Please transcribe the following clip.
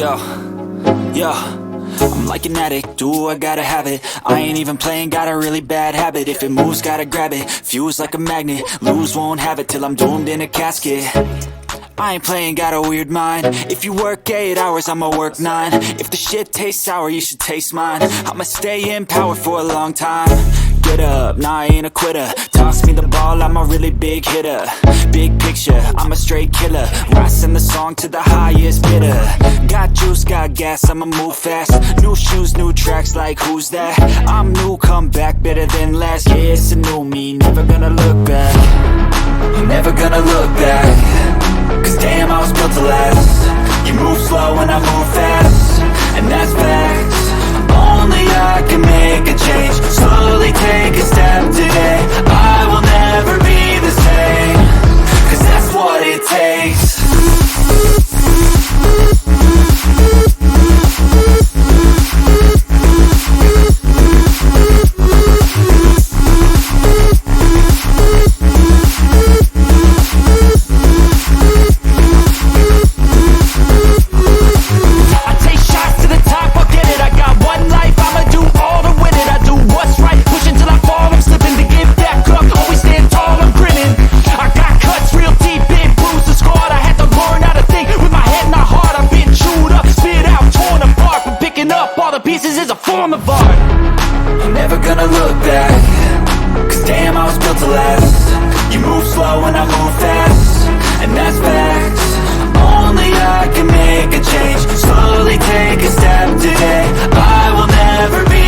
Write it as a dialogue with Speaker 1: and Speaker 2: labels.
Speaker 1: Yo, yo, I'm like an addict, do I gotta have it. I ain't even playing, got a really bad habit. If it moves, gotta grab it, fuse like a magnet. Lose, won't have it till I'm doomed in a casket. I ain't playing, got a weird mind. If you work 8 hours, I'ma work 9. If the shit tastes sour, you should taste mine. I'ma stay in power for a long time. Get up, nah, I ain't a quitter. Toss me the ball, I'm a really big hitter. Big picture, I'm a straight killer. Rising the song to the highest bidder. Got juice, got gas, I'ma move fast. New shoes, new tracks, like who's that? I'm new, come back, better than last. Yeah, it's a new me, never gonna look back. Never gonna look back. Cause damn, I was built to last. You move slow and I move fast, and that's facts. Only I can make a change. Slowly take a step today. I will never be the same. Cause that's what it takes. Pieces is a form of art. I'm never gonna look back. Cause damn, I was built to last. You move slow and I move fast, and that's facts. Only I can make a change. Slowly take a step today. I will never be